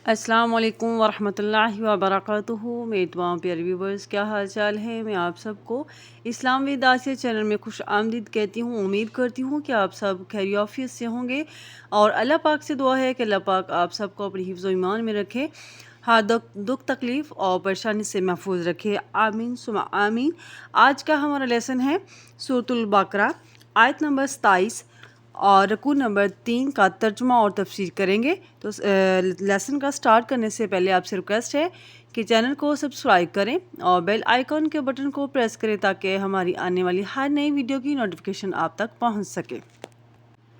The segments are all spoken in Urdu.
السلام علیکم ورحمۃ اللہ وبرکاتہ۔ میرے تمام پیارے ویورز، کیا حال چال ہے؟ میں آپ سب کو اسلام وید آسیہ چینل میں خوش آمدید کہتی ہوں۔ امید کرتی ہوں کہ آپ سب خیر عافیت سے ہوں گے، اور اللہ پاک سے دعا ہے کہ اللہ پاک آپ سب کو اپنی حفظ و ایمان میں رکھے، ہر دکھ تکلیف اور پریشانی سے محفوظ رکھے، آمین ثم آمین۔ آج کا ہمارا لیسن ہے سورۃ البقرہ، آیت نمبر 27 اور رکوع نمبر 3 کا ترجمہ اور تفسیر کریں گے۔ تو لیسن کا سٹارٹ کرنے سے پہلے آپ سے ریکویسٹ ہے کہ چینل کو سبسکرائب کریں اور بیل آئیکن کے بٹن کو پریس کریں تاکہ ہماری آنے والی ہر نئی ویڈیو کی نوٹیفیکیشن آپ تک پہنچ سکے۔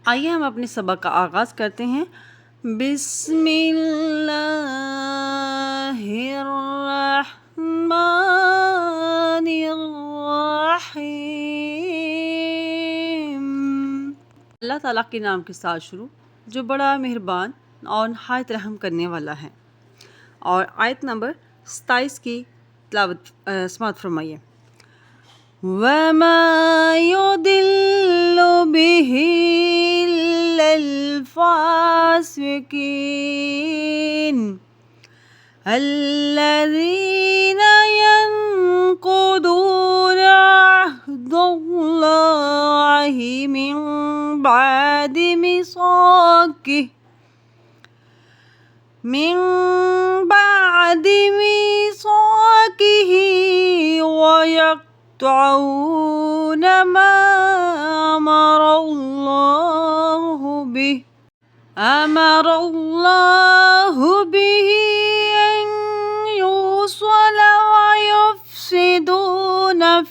آئیے ہم اپنے سبق کا آغاز کرتے ہیں۔ بسم اللہ الرحمن الرحیم۔ اللہ تعالیٰ کے نام کے ساتھ شروع جو بڑا مہربان اور نہایت رحم کرنے والا ہے۔ اور آیت نمبر 27 کی تلاوت سماعت فرمائیے۔ وَمَا يُضِلُّ بِهِ إِلَّا الْفَاسِقِينَ الَّذِينَ يَنقُضُونَ عَهْدَ اللَّهِ مِن بَعْدِ مِيثَاقِهِ وَيَقْطَعُونَ مَا أَمَرَ اللَّهُ بِهِ أَن يُوصَلَ وَيُفْسِدُونَ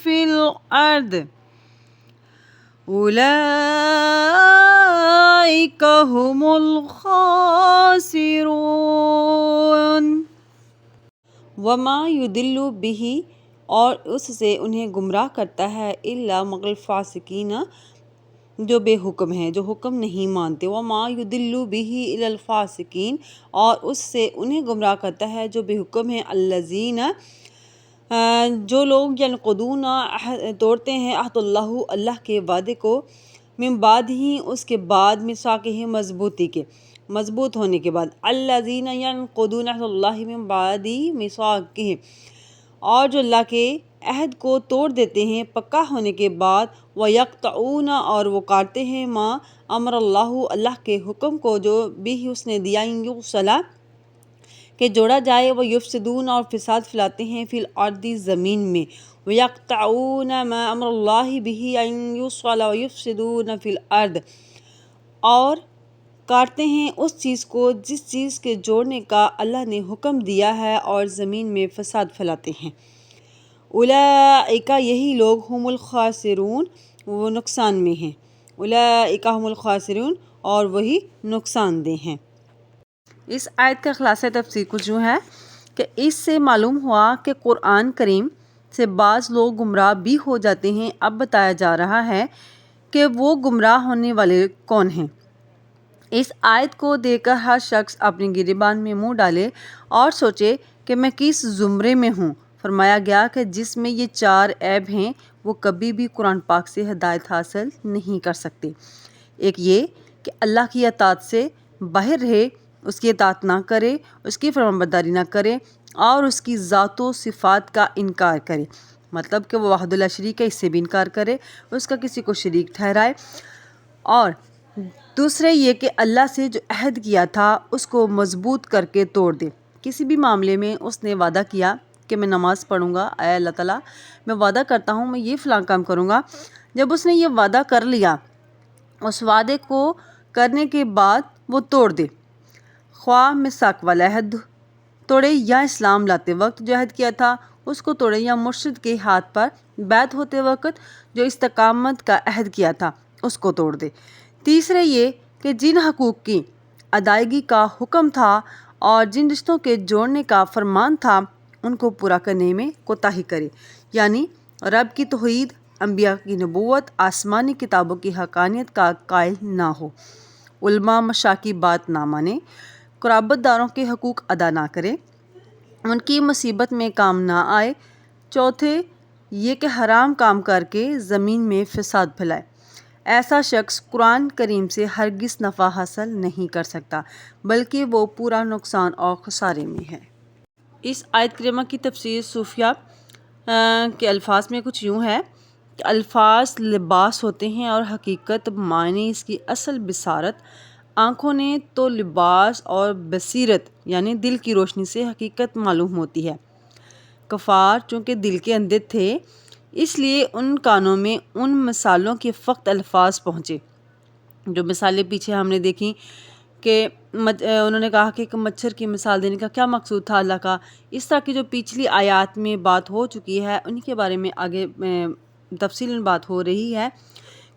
فِي الْأَرْضِ أُولَئِكَ هُمُ الْخَاسِرُونَ۔ وَمَا يُضِلُّ بِهِ، اور اس سے انہیں گمراہ کرتا ہے، الا مگر الفاسقین، جو بے حکم ہیں، جو حکم نہیں مانتے۔ وَمَا يُضِلُّ بِهِ إِلَّا الْفَاسِقِينَ، اور اس سے انہیں گمراہ کرتا ہے جو بے حکم ہیں، الذین، جو لوگ ینقضون، توڑتے ہیں، عہد اللہ، اللہ کے وعدے کو، من بعد ہی، اس کے بعد، میثاقہ، مضبوط ہونے کے بعد، الذین ینقضون عہد اللہ من بعد میثاقہ، اور جو اللہ کے عہد کو توڑ دیتے ہیں پکا ہونے کے بعد، وَيَقْطَعُونَ، اور وہ کاٹتے ہیں، ما امر اللہ، اللہ کے حکم کو جو بھی اس نے دیا، یوصلہ، کہ جوڑا جائے، وَيُفْسِدُونَ، اور فساد پھیلاتے ہیں، فی الارض، زمین میں، وَيَقْطَعُونَ مَا أَمَرَ اللَّهُ بِهِ أَن يُوصَلَ وَيُفْسِدُونَ فِي الْأَرْضِ، اور کاٹتے ہیں اس چیز کو جس چیز کے جوڑنے کا اللہ نے حکم دیا ہے، اور زمین میں فساد پھیلاتے ہیں۔ اولئک، یہی لوگ، ہم الخاسرون، وہ نقصان میں ہیں۔ اولئک ہم الخاسرون، اور وہی نقصان دہ ہیں۔ اس آیت کا خلاصہ تفسیر کچھ یوں ہے کہ اس سے معلوم ہوا کہ قرآن کریم سے بعض لوگ گمراہ بھی ہو جاتے ہیں۔ اب بتایا جا رہا ہے کہ وہ گمراہ ہونے والے کون ہیں۔ اس آیت کو دیکھ کر ہر شخص اپنے گریبان میں منہ ڈالے اور سوچے کہ میں کس زمرے میں ہوں۔ فرمایا گیا کہ جس میں یہ 4 عیب ہیں وہ کبھی بھی قرآن پاک سے ہدایت حاصل نہیں کر سکتے۔ ایک یہ کہ اللہ کی اطاعت سے باہر رہے، اس کی اطاعت نہ کرے، اس کی فرمانبرداری نہ کرے، اور اس کی ذات و صفات کا انکار کرے، مطلب کہ وہ وحدہ لا شریک ہے، اس سے بھی انکار کرے، اس کا کسی کو شریک ٹھہرائے۔ اور دوسرے یہ کہ اللہ سے جو عہد کیا تھا اس کو مضبوط کر کے توڑ دے۔ کسی بھی معاملے میں اس نے وعدہ کیا کہ میں نماز پڑھوں گا، اے اللہ تعالیٰ میں وعدہ کرتا ہوں میں یہ فلاں کام کروں گا، جب اس نے یہ وعدہ کر لیا، اس وعدے کو کرنے کے بعد وہ توڑ دے، خواہ میثاق والا عہد توڑے، یا اسلام لاتے وقت جو عہد کیا تھا اس کو توڑے، یا مرشد کے ہاتھ پر بیعت ہوتے وقت جو استقامت کا عہد کیا تھا اس کو توڑ دے۔ تیسرے یہ کہ جن حقوق کی ادائیگی کا حکم تھا اور جن رشتوں کے جوڑنے کا فرمان تھا ان کو پورا کرنے میں کوتاہی کرے، یعنی رب کی توحید، انبیاء کی نبوت، آسمانی کتابوں کی حقانیت کا قائل نہ ہو، علماء مشائخ کی بات نہ مانے، قرابت داروں کے حقوق ادا نہ کرے، ان کی مصیبت میں کام نہ آئے۔ چوتھے یہ کہ حرام کام کر کے زمین میں فساد پھیلائے۔ ایسا شخص قرآن کریم سے ہرگز نفع حاصل نہیں کر سکتا بلکہ وہ پورا نقصان اور خسارے میں ہے۔ اس آیت کریمہ کی تفسیر صوفیہ کے الفاظ میں کچھ یوں ہے کہ الفاظ لباس ہوتے ہیں اور حقیقت معنی اس کی اصل بصارت۔ آنکھوں نے تو لباس اور بصیرت یعنی دل کی روشنی سے حقیقت معلوم ہوتی ہے۔ کفار چونکہ دل کے اندھے تھے اس لیے ان کانوں میں ان مثالوں کے فقط الفاظ پہنچے جو مثالیں پیچھے ہم نے دیکھیں کہ انہوں نے کہا کہ ایک مچھر کی مثال دینے کا کیا مقصود تھا اللہ کا۔ اس طرح کی جو پچھلی آیات میں بات ہو چکی ہے ان کے بارے میں آگے تفصیلاً بات ہو رہی ہے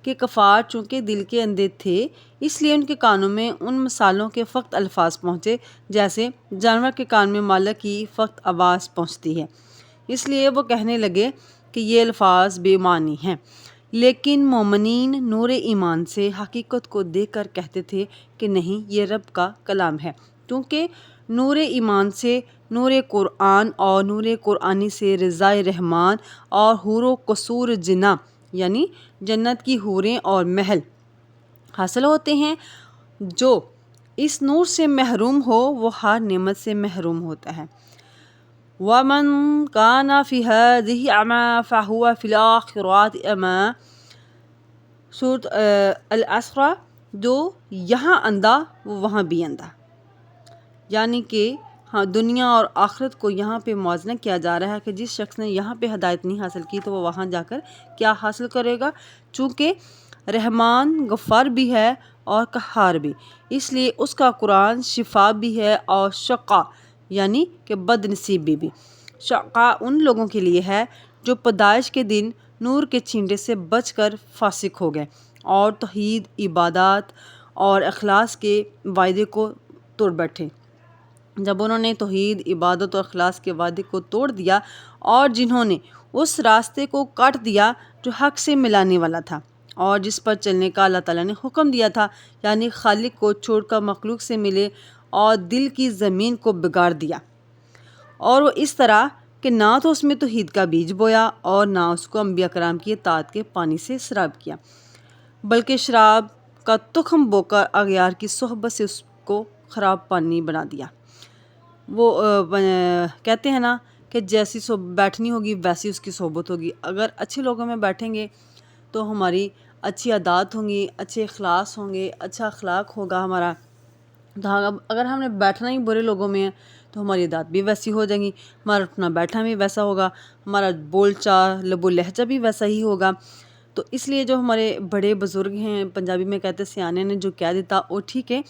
کہ کفار چونکہ دل کے اندھے تھے اس لیے ان کے کانوں میں ان مثالوں کے فقط الفاظ پہنچے جیسے جانور کے کان میں مالک کی فقط آواز پہنچتی ہے، اس لیے وہ کہنے لگے کہ یہ الفاظ بے معنی ہیں۔ لیکن مومنین نور ایمان سے حقیقت کو دیکھ کر کہتے تھے کہ نہیں یہ رب کا کلام ہے، کیونکہ نور ایمان سے نور قرآن اور نور قرآنی سے رضا رحمان اور حور و قصور جنہ یعنی جنت کی حوریں اور محل حاصل ہوتے ہیں۔ جو اس نور سے محروم ہو وہ ہر نعمت سے محروم ہوتا ہے۔ وَمَنْ كَانَ فِي هَذِهِ أَعْمَى فَهُوَ فِي الْآخِرَةِ أَعْمَى۔ سورۃ الاسراء، جو یہاں اندھا وہ وہاں بھی اندھا، یعنی کہ دنیا اور آخرت کو یہاں پہ موازنہ کیا جا رہا ہے کہ جس شخص نے یہاں پہ ہدایت نہیں حاصل کی تو وہ وہاں جا کر کیا حاصل کرے گا۔ چونکہ رحمان غفار بھی ہے اور قہار بھی، اس لیے اس کا قرآن شفا بھی ہے اور شقا یعنی کہ بد نصیبی بھی۔ شقا ان لوگوں کے لیے ہے جو پیدائش کے دن نور کے چھینٹے سے بچ کر فاسق ہو گئے اور توحید، عبادات اور اخلاص کے وعدے کو توڑ بیٹھے۔ جب انہوں نے توحید، عبادت اور اخلاص کے وعدے کو توڑ دیا اور جنہوں نے اس راستے کو کاٹ دیا جو حق سے ملانے والا تھا اور جس پر چلنے کا اللہ تعالیٰ نے حکم دیا تھا، یعنی خالق کو چھوڑ کر مخلوق سے ملے اور دل کی زمین کو بگاڑ دیا، اور وہ اس طرح کہ نہ تو اس میں توحید کا بیج بویا اور نہ اس کو انبیاء کرام کی اطاعت کے پانی سے سراب کیا، بلکہ شراب کا تخم بو کر اغیار کی صحبت سے اس کو خراب پانی بنا دیا۔ وہ کہتے ہیں نا کہ جیسی بیٹھنی ہوگی ویسی اس کی صحبت ہوگی۔ اگر اچھے لوگوں میں بیٹھیں گے تو ہماری اچھی عادات ہوں گی، اچھے اخلاص ہوں گے، اچھا اخلاق ہوگا ہمارا۔ اگر ہم نے بیٹھنا ہی برے لوگوں میں ہے تو ہماری عادات بھی ویسی ہو جائیں گی، ہمارا اٹھنا بیٹھنا بھی ویسا ہوگا، ہمارا بول چال لب و لہجہ بھی ویسا ہی ہوگا۔ تو اس لیے جو ہمارے بڑے بزرگ ہیں، پنجابی میں کہتے ہیں سیانے نے جو کہہ دیتا وہ ٹھیک ہے،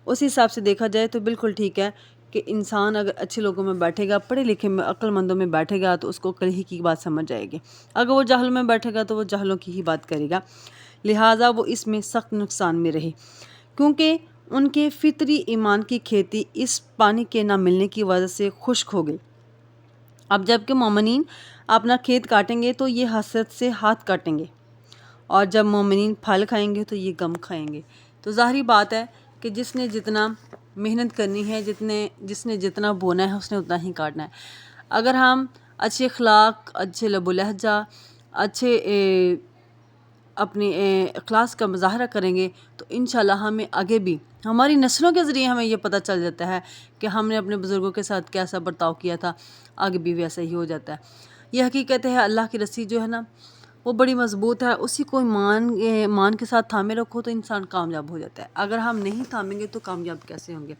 اس حساب سے دیکھا جائے تو بالکل ٹھیک ہے کہ انسان اگر اچھے لوگوں میں بیٹھے گا، پڑھے لکھے میں عقل مندوں میں بیٹھے گا تو اس کو کل ہی کی بات سمجھ جائے گی۔ اگر وہ جاہلوں میں بیٹھے گا تو وہ جاہلوں کی ہی بات کرے گا، لہٰذا وہ اس میں سخت نقصان میں رہے، کیونکہ ان کے فطری ایمان کی کھیتی اس پانی کے نہ ملنے کی وجہ سے خشک ہو گئی۔ اب جب کہ مومنین اپنا کھیت کاٹیں گے تو یہ حسرت سے ہاتھ کاٹیں گے، اور جب مومنین پھل کھائیں گے تو یہ غم کھائیں گے۔ تو ظاہری بات ہے کہ جس نے جتنا محنت کرنی ہے، جس نے جتنا بونا ہے اس نے اتنا ہی کاٹنا ہے۔ اگر ہم اچھے اخلاق، اچھے لب و لہجہ، اچھے اپنے اخلاص کا مظاہرہ کریں گے تو انشاءاللہ ہمیں آگے بھی ہماری نسلوں کے ذریعے ہمیں یہ پتہ چل جاتا ہے کہ ہم نے اپنے بزرگوں کے ساتھ کیسا برتاؤ کیا تھا، آگے بھی ویسا ہی ہو جاتا ہے۔ یہ حقیقت ہے، اللہ کی رسی جو ہے نا وہ بڑی مضبوط ہے، اسی کو ایمان کے ساتھ تھامے رکھو تو انسان کامیاب ہو جاتا ہے۔ اگر ہم نہیں تھامیں گے تو کامیاب کیسے ہوں گے؟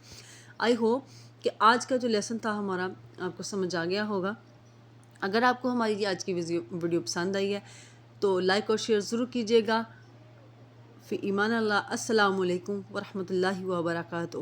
آئی ہوپ کہ آج کا جو لیسن تھا ہمارا آپ کو سمجھ آ گیا ہوگا۔ اگر آپ کو ہماری یہ آج کی ویڈیو پسند آئی ہے تو لائک اور شیئر ضرور کیجیے گا۔ فی امان اللہ، السلام علیکم ورحمۃ اللہ وبرکاتہ۔